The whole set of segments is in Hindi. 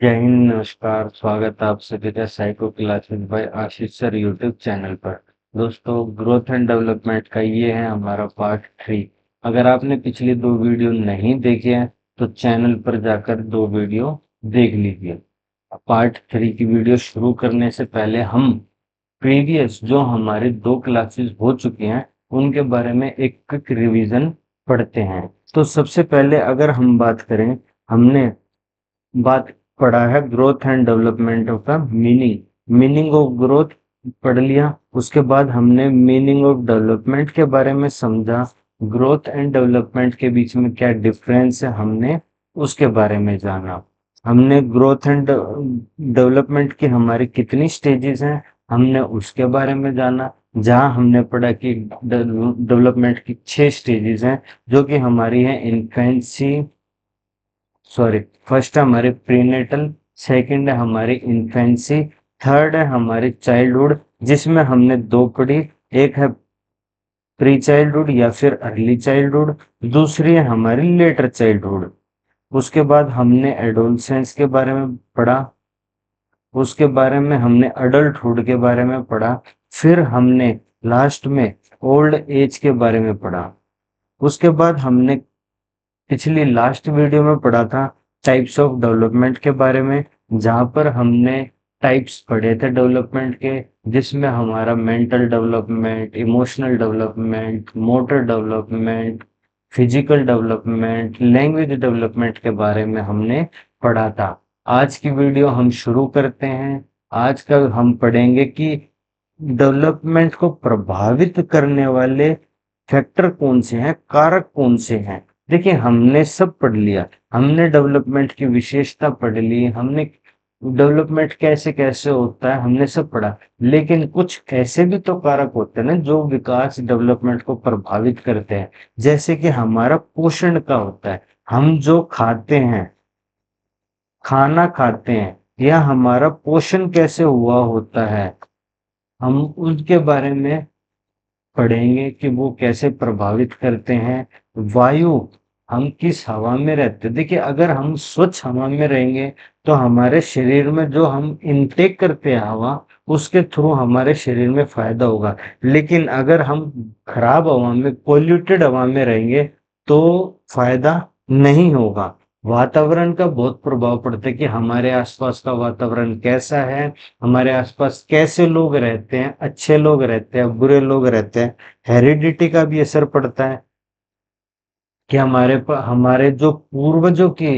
जय हिंद, नमस्कार। स्वागत है आप सभी का साइको क्लासेस बाय आशीष सर यूट्यूब चैनल पर। दोस्तों, ग्रोथ एंड डेवलपमेंट का ये है हमारा पार्ट 3। अगर आपने पिछली 2 वीडियो नहीं देखे हैं तो चैनल पर जाकर 2 वीडियो देख लीजिए। पार्ट 3 की वीडियो शुरू करने से पहले हम प्रीवियस जो हमारे 2 क्लासेस हो चुके हैं उनके बारे में एक क्विक रिवीजन पढ़ते हैं। तो सबसे पहले अगर हम बात करें, हमने बात पढ़ा है ग्रोथ एंड डेवलपमेंट का मीनिंग ऑफ ग्रोथ पढ़ लिया। उसके बाद हमने मीनिंग ऑफ डेवलपमेंट के बारे में समझा। ग्रोथ एंड डेवलपमेंट के बीच में क्या डिफरेंस है हमने उसके बारे में जाना। हमने ग्रोथ एंड डेवलपमेंट की हमारी कितनी स्टेजेस हैं हमने उसके बारे में जाना। जहां हमने पढ़ा कि डेवलपमेंट की 6 स्टेजेस हैं, जो कि हमारी है इन्फेंसी, सॉरी, फर्स्ट है हमारे प्रीनेटल, सेकंड है हमारी इन्फेंसी, थर्ड है हमारी चाइल्डहुड जिसमें हमने 2 पढ़ी। एक है प्री चाइल्डहुड या फिर अर्ली चाइल्डहुड, दूसरी है हमारी लेटर चाइल्डहुड। उसके बाद हमने एडोलसेंस के बारे में पढ़ा। उसके बारे में हमने अडल्टहुड के बारे में पढ़ा। फिर हमने लास्ट में ओल्ड एज के बारे में पढ़ा। उसके बाद हमने पिछली लास्ट वीडियो में पढ़ा था टाइप्स ऑफ डेवलपमेंट के बारे में, जहां पर हमने टाइप्स पढ़े थे डेवलपमेंट के, जिसमें हमारा mental development, emotional development, motor development, physical development, language development के बारे में हमने पढ़ा था। आज की वीडियो हम शुरू करते हैं। आज का हम पढ़ेंगे कि डेवलपमेंट को प्रभावित करने वाले फैक्टर कौन से हैं, कारक कौन से हैं। देखिए, हमने सब पढ़ लिया। हमने डेवलपमेंट की विशेषता पढ़ ली, हमने डेवलपमेंट कैसे कैसे होता है हमने सब पढ़ा। लेकिन कुछ ऐसे भी तो कारक होते हैं ना जो विकास डेवलपमेंट को प्रभावित करते हैं। जैसे कि हमारा पोषण का होता है, हम जो खाते हैं, खाना खाते हैं, या हमारा पोषण कैसे हुआ होता है, हम उनके बारे में पढ़ेंगे कि वो कैसे प्रभावित करते हैं। वायु, हम किस हवा में रहते हैं। देखिए, अगर हम स्वच्छ हवा में रहेंगे तो हमारे शरीर में जो हम इनटेक करते हैं हवा, उसके थ्रू हमारे शरीर में फायदा होगा। लेकिन अगर हम खराब हवा में, पोल्यूटेड हवा में रहेंगे तो फायदा नहीं होगा। वातावरण का बहुत प्रभाव पड़ता है कि हमारे आसपास का वातावरण कैसा है, हमारे आसपास कैसे लोग रहते हैं, अच्छे लोग रहते हैं, बुरे लोग रहते हैं। हेरिडिटी का भी असर पड़ता है कि हमारे जो पूर्वजों के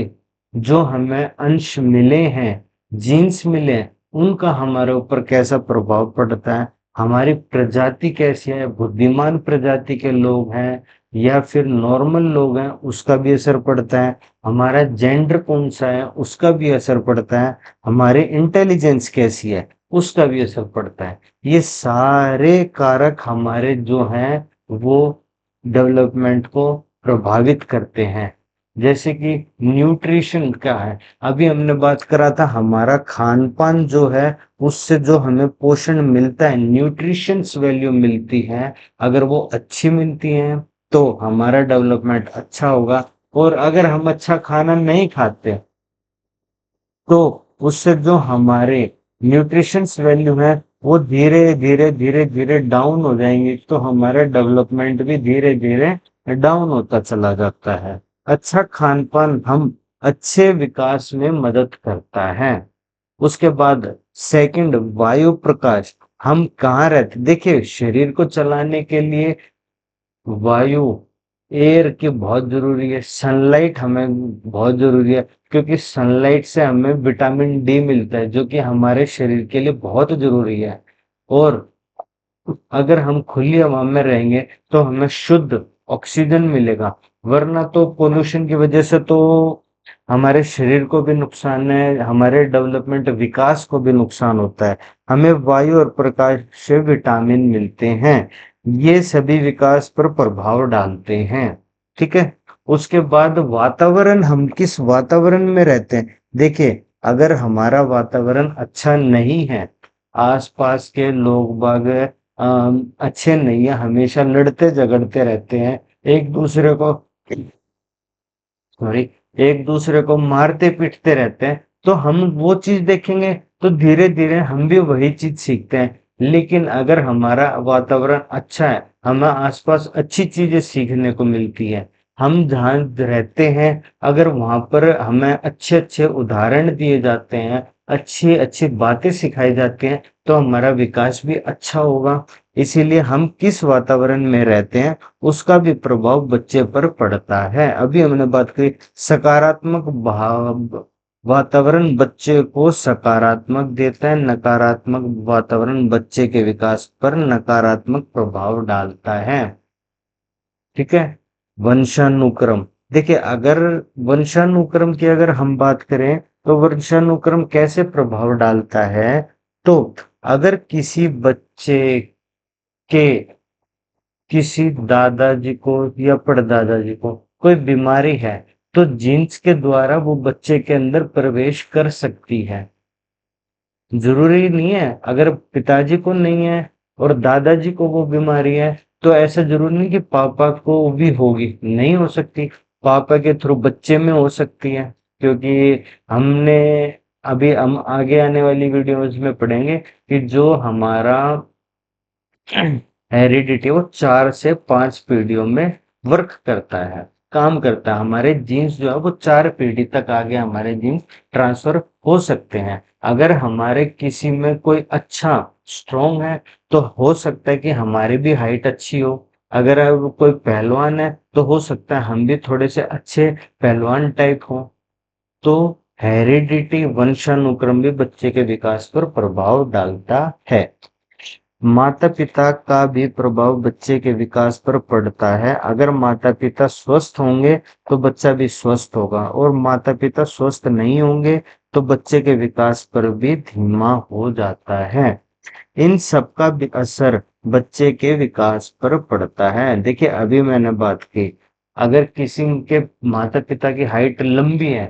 जो हमें अंश मिले हैं, जीन्स मिले हैं, उनका हमारे ऊपर कैसा प्रभाव पड़ता है। हमारी प्रजाति कैसी है, बुद्धिमान प्रजाति के लोग हैं या फिर नॉर्मल लोग हैं, उसका भी असर पड़ता है। हमारा जेंडर कौन सा है उसका भी असर पड़ता है। हमारी इंटेलिजेंस कैसी है उसका भी असर पड़ता है। ये सारे कारक हमारे जो हैं वो डेवलपमेंट को प्रभावित करते हैं। जैसे कि न्यूट्रिशन क्या है, अभी हमने बात करा था हमारा खान पान जो है उससे जो हमें पोषण मिलता है, न्यूट्रिशंस वैल्यू मिलती है, अगर वो अच्छी मिलती है तो हमारा डेवलपमेंट अच्छा होगा। और अगर हम अच्छा खाना नहीं खाते तो उससे जो हमारे न्यूट्रिशंस वैल्यू है वो धीरे धीरे धीरे धीरे डाउन हो जाएंगे, तो हमारा डेवलपमेंट भी धीरे धीरे डाउन होता चला जाता है। अच्छा खान पान हम अच्छे विकास में मदद करता है। उसके बाद सेकंड, वायु प्रकाश, हम कहाँ रहते। देखिए, शरीर को चलाने के लिए वायु, एयर की बहुत जरूरी है, सनलाइट हमें बहुत जरूरी है, क्योंकि सनलाइट से हमें विटामिन डी मिलता है जो कि हमारे शरीर के लिए बहुत जरूरी है। और अगर हम खुली हवा में रहेंगे तो हमें शुद्ध ऑक्सीजन मिलेगा, वरना तो पोल्यूशन की वजह से तो हमारे शरीर को भी नुकसान है, हमारे डेवलपमेंट विकास को भी नुकसान होता है। हमें वायु और प्रकाश से विटामिन मिलते हैं, ये सभी विकास पर प्रभाव डालते हैं। ठीक है। उसके बाद वातावरण, हम किस वातावरण में रहते हैं। देखिए, अगर हमारा वातावरण अच्छा नहीं है, आसपास के लोग बाग अच्छे नहीं है, हमेशा लड़ते झगड़ते रहते हैं, एक दूसरे को, सॉरी, एक दूसरे को मारते पीटते रहते हैं, तो हम वो चीज देखेंगे तो धीरे धीरे हम भी वही चीज सीखते हैं। लेकिन अगर हमारा वातावरण अच्छा है, हमें आसपास अच्छी चीजें सीखने को मिलती है, हम जहाँ रहते हैं अगर वहां पर हमें अच्छे अच्छे उदाहरण दिए जाते हैं, अच्छी अच्छी बातें सिखाई जाती हैं, तो हमारा विकास भी अच्छा होगा। इसीलिए हम किस वातावरण में रहते हैं उसका भी प्रभाव बच्चे पर पड़ता है। अभी हमने बात करी सकारात्मक भाव वातावरण बच्चे को सकारात्मक देता है, नकारात्मक वातावरण बच्चे के विकास पर नकारात्मक प्रभाव डालता है। ठीक है। वंशानुक्रम, देखिए अगर वंशानुक्रम की अगर हम बात करें तो वंशानुक्रम कैसे प्रभाव डालता है। तो अगर किसी बच्चे के किसी दादाजी को या परदादाजी को कोई बीमारी है तो जीन्स के द्वारा वो बच्चे के अंदर प्रवेश कर सकती है। जरूरी नहीं है अगर पिताजी को नहीं है और दादाजी को वो बीमारी है तो ऐसा जरूरी नहीं कि पापा को भी होगी, नहीं हो सकती। पापा के थ्रू बच्चे में हो सकती है, क्योंकि हमने अभी हम आगे आने वाली वीडियोस में पढ़ेंगे कि जो हमारा हेरिडिटी वो 4 से 5 पीढ़ियों में वर्क करता है, काम करता है। हमारे जीन्स जो है वो 4 पीढ़ी तक आगे हमारे जीन्स ट्रांसफर हो सकते हैं। अगर हमारे किसी में कोई अच्छा स्ट्रॉन्ग है तो हो सकता है कि हमारी भी हाइट अच्छी हो। अगर अब कोई पहलवान है तो हो सकता है हम भी थोड़े से अच्छे पहलवान टाइप हो। तो हेरिडिटी वंशानुक्रम भी बच्चे के विकास पर प्रभाव डालता है। माता-पिता का भी प्रभाव बच्चे के विकास पर पड़ता है। अगर माता-पिता स्वस्थ होंगे तो बच्चा भी स्वस्थ होगा, और माता-पिता स्वस्थ नहीं होंगे तो बच्चे के विकास पर भी धीमा हो जाता है। इन सब का भी असर बच्चे के विकास पर पड़ता है। देखिए अभी मैंने बात की, अगर किसी के माता-पिता की हाइट लंबी है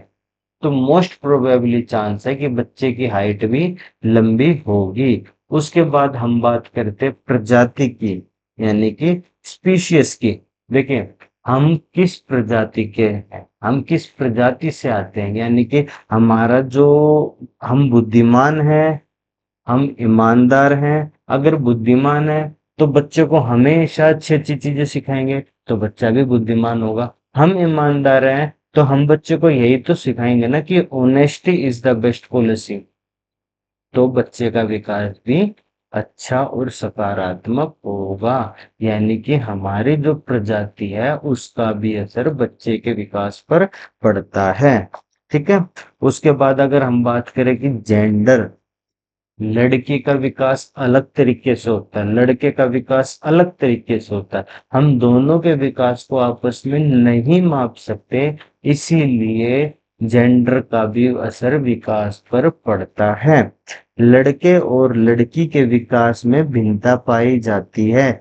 तो मोस्ट प्रोबेबली चांस है कि बच्चे की हाइट भी लंबी होगी। उसके बाद हम बात करते हैं प्रजाति की, यानी कि स्पीशीज की। देखिए हम किस प्रजाति के हैं, हम किस प्रजाति से आते हैं, यानी कि हमारा जो हम बुद्धिमान हैं, हम ईमानदार हैं। अगर बुद्धिमान है तो बच्चे को हमेशा अच्छी अच्छी चीजें सिखाएंगे तो बच्चा भी बुद्धिमान होगा। हम ईमानदार हैं तो हम बच्चे को यही तो सिखाएंगे ना कि honesty is the best policy. तो बच्चे का विकास भी अच्छा और सकारात्मक होगा, यानी कि हमारी जो प्रजाति है उसका भी असर बच्चे के विकास पर पड़ता है। ठीक है। उसके बाद अगर हम बात करें कि जेंडर, लड़की का विकास अलग तरीके से होता है, लड़के का विकास अलग तरीके से होता है। हम दोनों के विकास को आपस में नहीं माप सकते, इसीलिए जेंडर का भी असर विकास पर पड़ता है। लड़के और लड़की के विकास में भिन्नता पाई जाती है,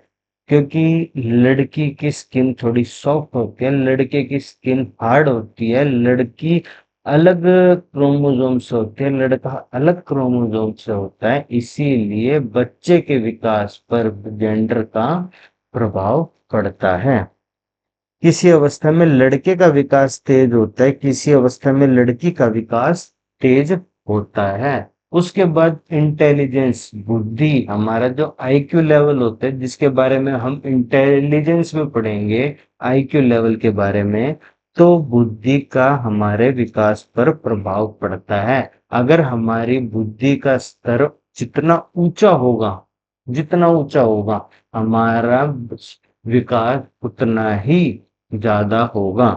क्योंकि लड़की की स्किन थोड़ी सॉफ्ट होती है, लड़के की स्किन हार्ड होती है। लड़की अलग क्रोमोसोम से होती है, लड़का अलग क्रोमोसोम से होता है। इसीलिए बच्चे के विकास पर जेंडर का प्रभाव पड़ता है। किसी अवस्था में लड़के का विकास तेज होता है, किसी अवस्था में लड़की का विकास तेज होता है। उसके बाद इंटेलिजेंस, बुद्धि, हमारा जो आईक्यू लेवल होता है जिसके बारे में हम इंटेलिजेंस में पढ़ेंगे, आईक्यू लेवल के बारे में, तो बुद्धि का हमारे विकास पर प्रभाव पड़ता है। अगर हमारी बुद्धि का स्तर जितना ऊंचा होगा हमारा विकास उतना ही ज्यादा होगा।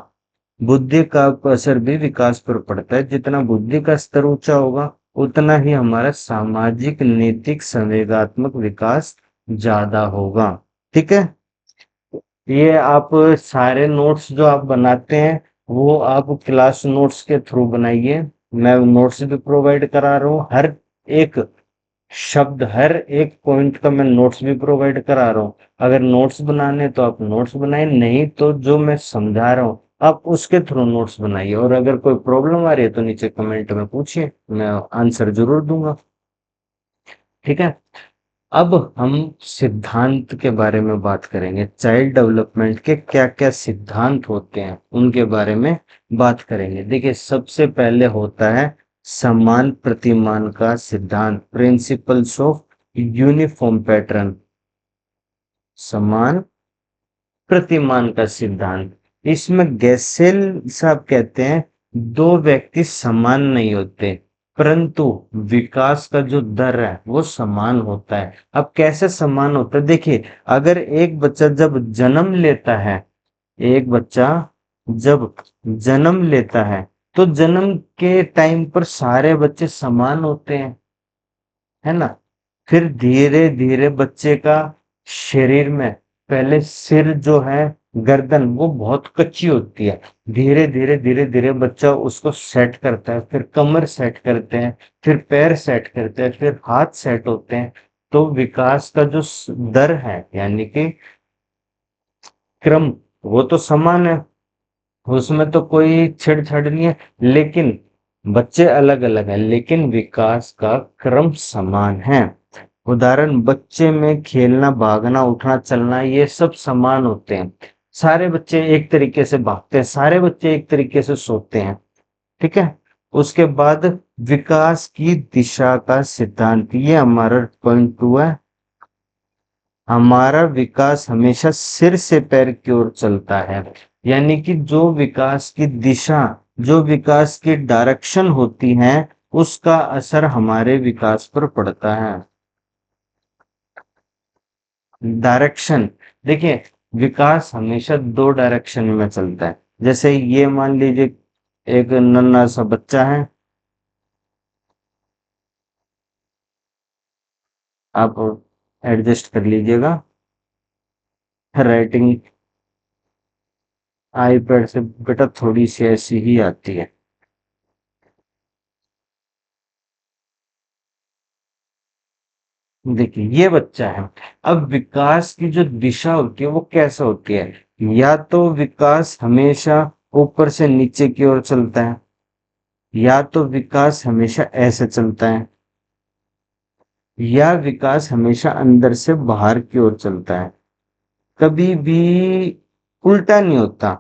बुद्धि का असर भी विकास पर पड़ता है, जितना बुद्धि का स्तर ऊंचा होगा उतना ही हमारा सामाजिक, नैतिक, संवेगात्मक विकास ज्यादा होगा। ठीक है। ये आप सारे नोट्स जो आप बनाते हैं वो आप क्लास नोट्स के थ्रू बनाइए। मैं नोट्स भी प्रोवाइड करा रहा हूँ, हर एक शब्द, हर एक पॉइंट का मैं नोट्स भी प्रोवाइड करा रहा हूँ। अगर नोट्स बनाने तो आप नोट्स बनाए, नहीं तो जो मैं समझा रहा हूँ आप उसके थ्रू नोट्स बनाइए। और अगर कोई प्रॉब्लम आ रही है तो नीचे कमेंट में पूछिए, मैं आंसर जरूर दूंगा। ठीक है। अब हम सिद्धांत के बारे में बात करेंगे, चाइल्ड डेवलपमेंट के क्या क्या सिद्धांत होते हैं उनके बारे में बात करेंगे। देखिए सबसे पहले होता है समान प्रतिमान का सिद्धांत, प्रिंसिपल्स ऑफ यूनिफॉर्म पैटर्न, समान प्रतिमान का सिद्धांत। इसमें गैसेल साहब कहते हैं दो व्यक्ति समान नहीं होते, परंतु विकास का जो दर है वो समान होता है। अब कैसे समान होता है, देखिए अगर एक बच्चा जब जन्म लेता है, एक बच्चा जब जन्म लेता है तो जन्म के टाइम पर सारे बच्चे समान होते हैं, है ना। फिर धीरे धीरे बच्चे का शरीर में पहले सिर जो है, गर्दन वो बहुत कच्ची होती है। धीरे धीरे बच्चा उसको सेट करता है, फिर कमर सेट करते हैं, फिर पैर सेट करते हैं, फिर हाथ सेट होते हैं। तो विकास का जो दर है यानी कि क्रम, वो तो समान है, उसमें तो कोई छेड़छाड़ नहीं है। लेकिन बच्चे अलग अलग हैं, लेकिन विकास का क्रम समान है। उदाहरण, बच्चे में खेलना, भागना, उठना, चलना ये सब समान होते हैं। सारे बच्चे एक तरीके से भागते हैं, सारे बच्चे एक तरीके से सोते हैं, ठीक है। उसके बाद विकास की दिशा का सिद्धांत, ये हमारा पॉइंट 2 है। हमारा विकास हमेशा सिर से पैर की ओर चलता है, यानी कि जो विकास की दिशा, जो विकास की डायरेक्शन होती है, उसका असर हमारे विकास पर पड़ता है। डायरेक्शन, देखिए विकास हमेशा दो डायरेक्शन में चलता है। जैसे ये मान लीजिए एक नन्हा सा बच्चा है, आप एडजस्ट कर लीजिएगा, राइटिंग आईपैड से बेटा थोड़ी सी ऐसी ही आती है। देखिए ये बच्चा है। अब विकास की जो दिशा होती है वो कैसे होती है, या तो विकास हमेशा ऊपर से नीचे की ओर चलता है, या तो विकास हमेशा ऐसे चलता है, या विकास हमेशा अंदर से बाहर की ओर चलता है। कभी भी उल्टा नहीं होता,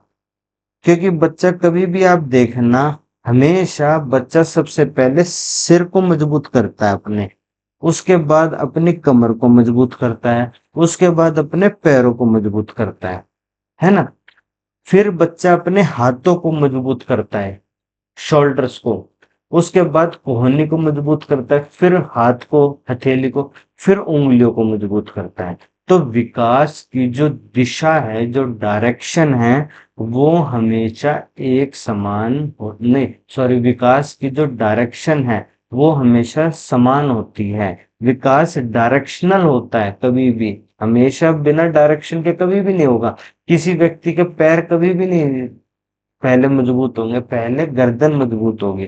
क्योंकि बच्चा कभी भी आप देखना, हमेशा बच्चा सबसे पहले सिर को मजबूत करता है अपने, उसके बाद अपनी कमर को मजबूत करता है, उसके बाद अपने पैरों को मजबूत करता है ना। फिर बच्चा अपने हाथों को मजबूत करता है, शोल्डर्स को, उसके बाद कोहनी को मजबूत करता है, फिर हाथ को, हथेली को, फिर उंगलियों को मजबूत करता है। तो विकास की जो दिशा है, जो डायरेक्शन है, वो हमेशा एक समान हो नहीं, सॉरी, विकास की जो डायरेक्शन है वो हमेशा समान होती है। विकास डायरेक्शनल होता है, कभी भी हमेशा बिना डायरेक्शन के कभी भी नहीं होगा। किसी व्यक्ति के पैर कभी भी नहीं पहले मजबूत होंगे, पहले गर्दन मजबूत होगी।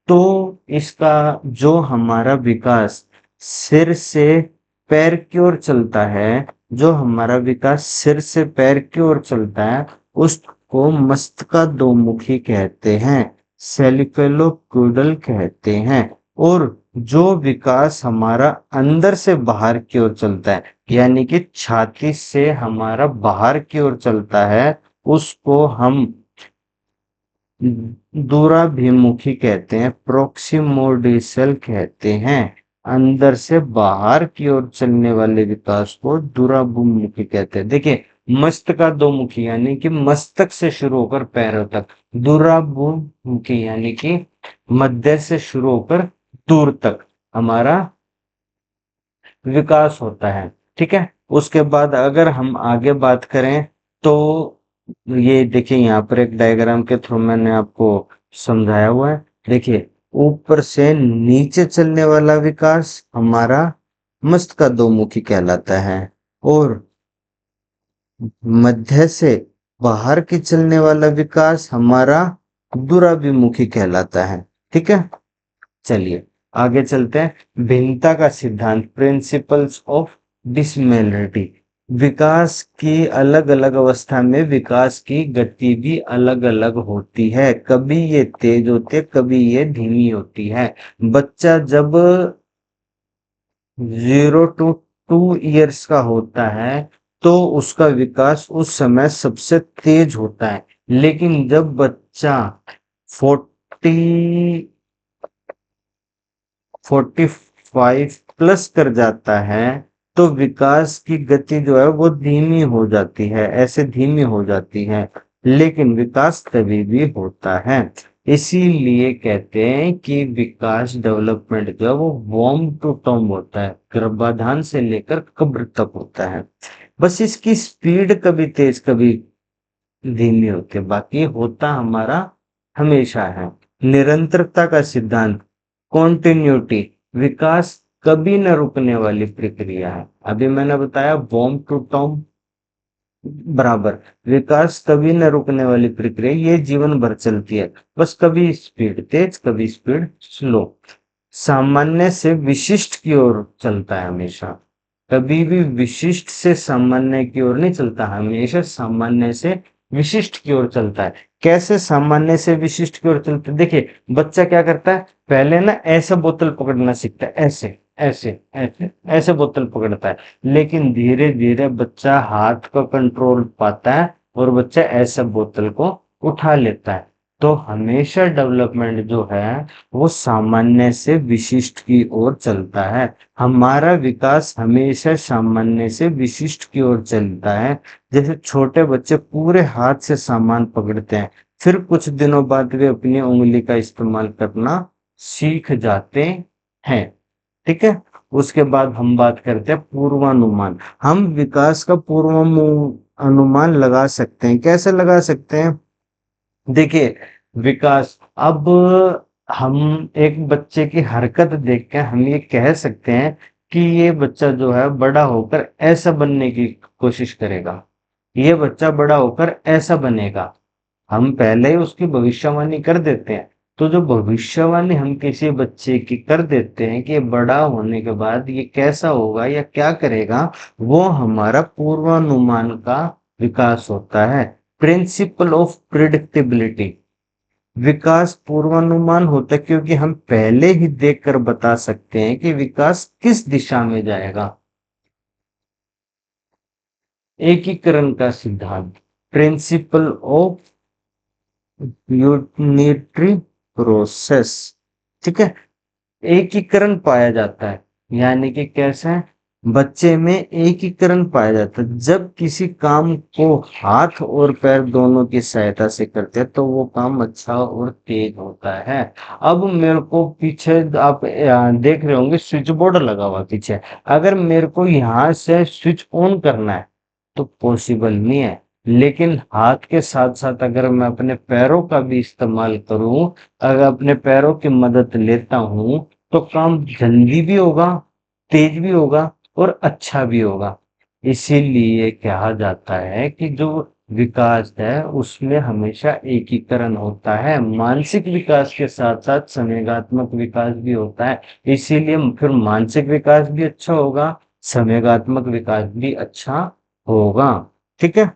तो इसका जो हमारा विकास सिर से पैर की ओर चलता है, जो हमारा विकास सिर से पैर की ओर चलता है, उसको मस्तिष्कोद्मुखी कहते हैं, सेफलोक्यूडल कहते हैं। और जो विकास हमारा अंदर से बाहर की ओर चलता है, यानी कि छाती से हमारा बाहर की ओर चलता है, उसको हम दूराभिमुखी कहते हैं, प्रोक्सिमोडिसल कहते हैं। अंदर से बाहर की ओर चलने वाले विकास को दूराभिमुखी कहते हैं। देखिए मस्तिष्कोद्मुखी यानी कि मस्तक से शुरू होकर पैरों तक, दूराभिमुखी यानी कि मध्य से शुरू होकर दूर तक हमारा विकास होता है, ठीक है। उसके बाद अगर हम आगे बात करें तो ये देखिए यहाँ पर एक डायग्राम के थ्रू मैंने आपको समझाया हुआ है। देखिए ऊपर से नीचे चलने वाला विकास हमारा मस्तिष्कोद्मुखी कहलाता है, और मध्य से बाहर की चलने वाला विकास हमारा दूराभिमुखी कहलाता है, ठीक है। चलिए आगे चलते हैं। भिन्नता का सिद्धांत, प्रिंसिपल्स ऑफ डिसमेलरिटी। विकास की अलग अलग अवस्था में विकास की गति भी अलग अलग होती है, कभी ये तेज होती है, कभी ये धीमी होती है। बच्चा जब 0 to 2 years का होता है तो उसका विकास उस समय सबसे तेज होता है, लेकिन जब बच्चा 40 45 प्लस कर जाता है तो विकास की गति जो है वो धीमी हो जाती है, ऐसे धीमी हो जाती है, लेकिन विकास तभी भी होता है। इसीलिए कहते हैं कि विकास डेवलपमेंट जो है वो वॉर्म टू टर्म होता है, गर्भाधान से लेकर कब्र तक होता है। बस इसकी स्पीड कभी तेज कभी धीमी होती है, बाकी होता हमारा हमेशा है। निरंतरता का सिद्धांत, कॉन्टिन्यूटी, विकास कभी न रुकने वाली प्रक्रिया है। अभी मैंने बताया वॉर्म टू टर्म बराबर विकास कभी न रुकने वाली प्रक्रिया, ये जीवन भर चलती है, बस कभी स्पीड तेज कभी स्पीड स्लो। सामान्य से विशिष्ट की ओर चलता है हमेशा, कभी भी विशिष्ट से सामान्य की ओर नहीं चलता, हमेशा सामान्य से विशिष्ट की ओर चलता है। कैसे सामान्य से विशिष्ट की ओर चलता है? देखिए बच्चा क्या करता है, पहले ना ऐसे बोतल पकड़ना सीखता है, ऐसे ऐसे ऐसे ऐसे बोतल पकड़ता है, लेकिन धीरे धीरे बच्चा हाथ का कंट्रोल पाता है और बच्चा ऐसे बोतल को उठा लेता है। तो हमेशा डेवलपमेंट जो है वो सामान्य से विशिष्ट की ओर चलता है। हमारा विकास हमेशा सामान्य से विशिष्ट की ओर चलता है। जैसे छोटे बच्चे पूरे हाथ से सामान पकड़ते हैं, फिर कुछ दिनों बाद वे अपनी उंगली का इस्तेमाल करना सीख जाते हैं। ठीक है, उसके बाद हम बात करते हैं पूर्वानुमान। हम विकास का पूर्वानुमान लगा सकते हैं, कैसे लगा सकते हैं? देखिए विकास, अब हम एक बच्चे की हरकत देख के हम ये कह सकते हैं कि ये बच्चा जो है बड़ा होकर ऐसा बनने की कोशिश करेगा, ये बच्चा बड़ा होकर ऐसा बनेगा। हम पहले ही उसकी भविष्यवाणी कर देते हैं। तो जो भविष्यवाणी हम किसी बच्चे की कर देते हैं कि ये बड़ा होने के बाद ये कैसा होगा या क्या करेगा, वो हमारा पूर्वानुमान का विकास होता है। प्रिंसिपल ऑफ प्रिडिक्टेबिलिटी, विकास पूर्वानुमान होता है क्योंकि हम पहले ही देखकर बता सकते हैं कि विकास किस दिशा में जाएगा। एकीकरण का सिद्धांत, प्रिंसिपल ऑफ यूनिटरी प्रोसेस, ठीक है। एकीकरण पाया जाता है, यानी कि कैसे? बच्चे में एकीकरण पाया जाता है। जब किसी काम को हाथ और पैर दोनों की सहायता से करते हैं तो वो काम अच्छा और तेज होता है। अब मेरे को पीछे आप देख रहे होंगे स्विच बोर्ड लगा हुआ पीछे, अगर मेरे को यहाँ से स्विच ऑन करना है तो पॉसिबल नहीं है, लेकिन हाथ के साथ साथ अगर मैं अपने पैरों का भी इस्तेमाल करूं, अगर अपने पैरों की मदद लेता हूं तो काम जल्दी भी होगा, तेज भी होगा और अच्छा भी होगा। इसीलिए कहा जाता है कि जो विकास है उसमें हमेशा एकीकरण होता है। मानसिक विकास के साथ साथ संवेगात्मक विकास भी होता है, इसीलिए फिर मानसिक विकास भी अच्छा होगा, संवेगात्मक विकास भी अच्छा होगा। ठीक है,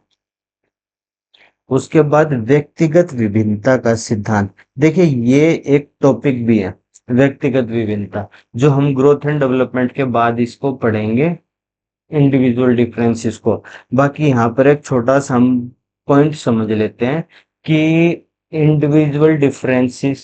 उसके बाद व्यक्तिगत विभिन्नता का सिद्धांत। देखिए ये एक टॉपिक भी है, व्यक्तिगत विभिन्नता, जो हम ग्रोथ एंड डेवलपमेंट के बाद इसको पढ़ेंगे, इंडिविजुअल डिफरेंसेस को। बाकी यहाँ पर एक छोटा सा हम पॉइंट समझ लेते हैं कि इंडिविजुअल डिफरेंसेस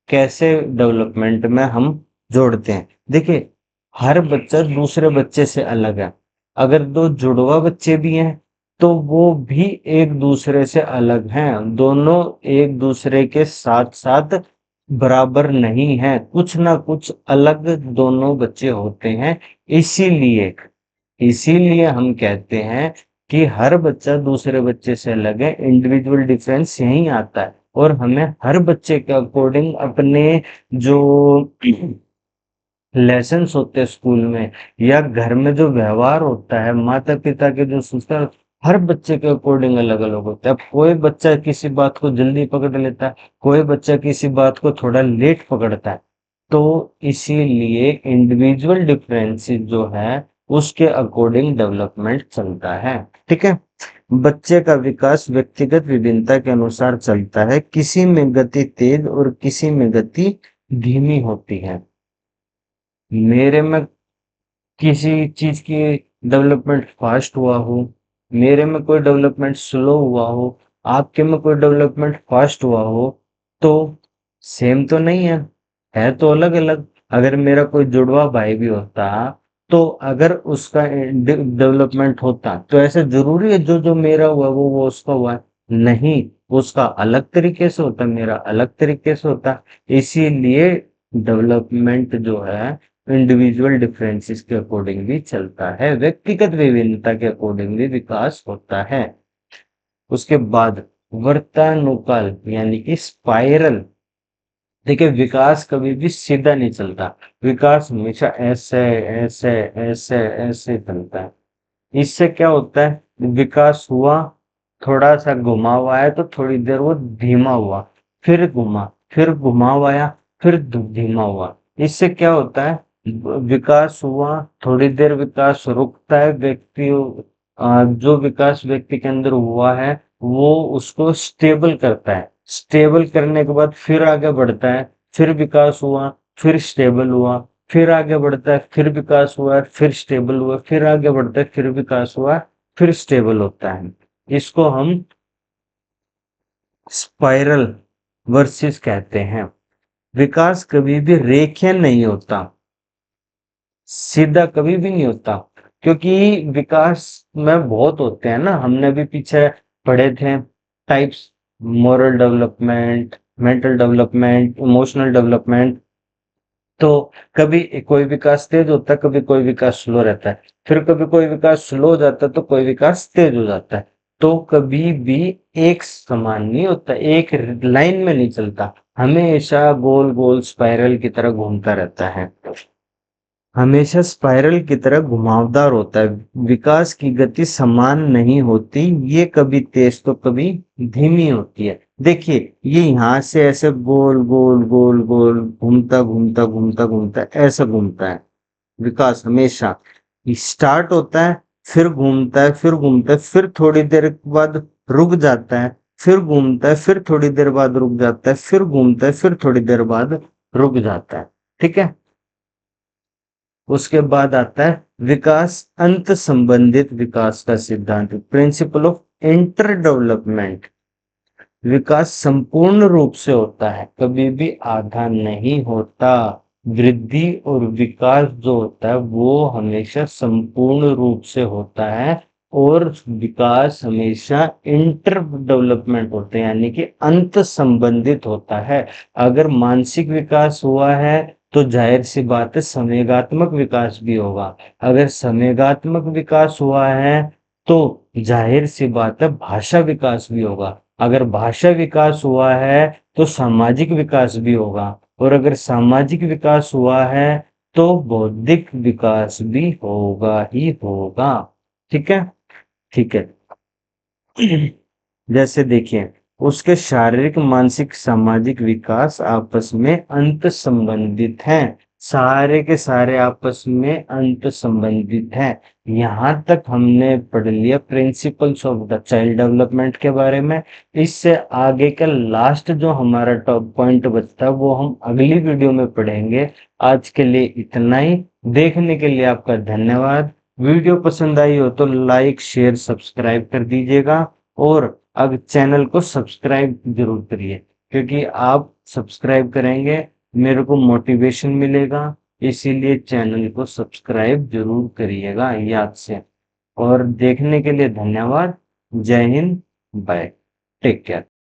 कैसे डेवलपमेंट में हम जोड़ते हैं। देखिए हर बच्चा दूसरे बच्चे से अलग है, अगर दो जुड़वा बच्चे भी हैं तो वो भी एक दूसरे से अलग हैं, दोनों एक दूसरे के साथ साथ बराबर नहीं है, कुछ ना कुछ अलग दोनों बच्चे होते हैं। इसीलिए इसीलिए हम कहते हैं कि हर बच्चा दूसरे बच्चे से अलग है, इंडिविजुअल डिफरेंस यहीं आता है। और हमें हर बच्चे के अकॉर्डिंग अपने जो लेसन्स होते हैं स्कूल में या घर में जो व्यवहार होता है, माता पिता के जो संस्कार, हर बच्चे के अकॉर्डिंग अलग अलग होता है। अब कोई बच्चा किसी बात को जल्दी पकड़ लेता है, कोई बच्चा किसी बात को थोड़ा लेट पकड़ता है। तो इसीलिए इंडिविजुअल डिफरेंसेस जो है उसके अकॉर्डिंग डेवलपमेंट चलता है। ठीक है, बच्चे का विकास व्यक्तिगत विभिन्नता के अनुसार चलता है, किसी में गति तेज और किसी में गति धीमी होती है। मेरे में किसी चीज की डेवलपमेंट फास्ट हुआ हो, मेरे में कोई डेवलपमेंट स्लो हुआ हो, आपके में कोई डेवलपमेंट फास्ट हुआ हो, तो सेम तो नहीं है तो अलग अलग। अगर मेरा कोई जुड़वा भाई भी होता, तो अगर उसका डेवलपमेंट होता, तो ऐसे जरूरी है जो जो मेरा हुआ वो उसका हुआ है? नहीं, उसका अलग तरीके से होता, मेरा अलग तरीके से होता। इसीलिए डेवलपमेंट जो है इंडिविजुअल डिफरेंसेस के अकॉर्डिंग भी चलता है, व्यक्तिगत विभिन्नता के अकॉर्डिंग भी विकास होता है। उसके बाद वर्तानुकाल यानी कि स्पाइरल। देखिए, विकास कभी भी सीधा नहीं चलता, विकास हमेशा ऐसे ऐसे ऐसे ऐसे चलता है। इससे क्या होता है, विकास हुआ, थोड़ा सा घुमाव आया तो थोड़ी देर वो धीमा हुआ, फिर घुमा, फिर घुमाव आया, फिर धीमा हुआ। इससे क्या होता है, विकास हुआ, थोड़ी देर विकास रुकता है, व्यक्ति जो विकास व्यक्ति के अंदर हुआ है वो उसको स्टेबल करता है, स्टेबल करने के बाद फिर आगे बढ़ता है, फिर विकास हुआ, फिर स्टेबल हुआ, फिर आगे बढ़ता है, फिर विकास हुआ, फिर स्टेबल हुआ, फिर आगे बढ़ता है, फिर विकास हुआ, फिर स्टेबल होता है। इसको हम स्पाइरल वर्सेस कहते हैं। विकास कभी भी रेखीय नहीं होता, सीधा कभी भी नहीं होता, क्योंकि विकास में बहुत होते हैं ना, हमने भी पीछे पढ़े थे types, moral development, mental development, emotional development. तो कभी कोई विकास तेज होता है, कभी कोई विकास स्लो रहता है, फिर कभी कोई विकास स्लो हो जाता है तो कोई विकास तेज हो जाता है। तो कभी भी एक समान नहीं होता, एक लाइन में नहीं चलता, हमेशा गोल गोल स्पाइरल की तरह घूमता रहता है, हमेशा स्पाइरल की तरह घुमावदार होता है। विकास की गति समान नहीं होती, ये कभी तेज तो कभी धीमी होती है। देखिए, ये यहाँ से ऐसे गोल गोल गोल गोल घूमता घूमता घूमता घूमता ऐसा घूमता है। विकास हमेशा स्टार्ट होता है, फिर घूमता है, फिर घूमता है, फिर थोड़ी देर बाद रुक जाता है, फिर घूमता है, फिर थोड़ी देर बाद रुक जाता है, फिर घूमता है, फिर थोड़ी देर बाद रुक जाता है। ठीक है। उसके बाद आता है विकास अंत संबंधित विकास का सिद्धांत, प्रिंसिपल ऑफ इंटर डेवलपमेंट। विकास संपूर्ण रूप से होता है, कभी भी आधा नहीं होता। वृद्धि और विकास जो होता है वो हमेशा संपूर्ण रूप से होता है, और विकास हमेशा इंटर डेवलपमेंट होते हैं, यानी कि अंत संबंधित होता है। अगर मानसिक विकास हुआ है तो जाहिर सी बात है संवेगात्मक विकास भी होगा, अगर संवेगात्मक विकास हुआ है तो जाहिर सी बात है भाषा विकास भी होगा, अगर भाषा विकास हुआ है तो सामाजिक विकास भी होगा, और अगर सामाजिक विकास हुआ है तो बौद्धिक विकास भी होगा ही होगा। ठीक है। ठीक है। जैसे देखिए, उसके शारीरिक मानसिक सामाजिक विकास आपस में अंत संबंधित हैं, सारे के सारे आपस में अंत संबंधित हैं। यहाँ तक हमने पढ़ लिया principles of the child development के बारे में। इससे आगे का लास्ट जो हमारा टॉप पॉइंट बचता है वो हम अगली वीडियो में पढ़ेंगे। आज के लिए इतना ही। देखने के लिए आपका धन्यवाद। वीडियो पसंद आई हो तो लाइक शेयर सब्सक्राइब कर दीजिएगा, और अब चैनल को सब्सक्राइब जरूर करिए, क्योंकि आप सब्सक्राइब करेंगे मेरे को मोटिवेशन मिलेगा, इसीलिए चैनल को सब्सक्राइब जरूर करिएगा याद से। और देखने के लिए धन्यवाद। जय हिंद। बाय। Take care.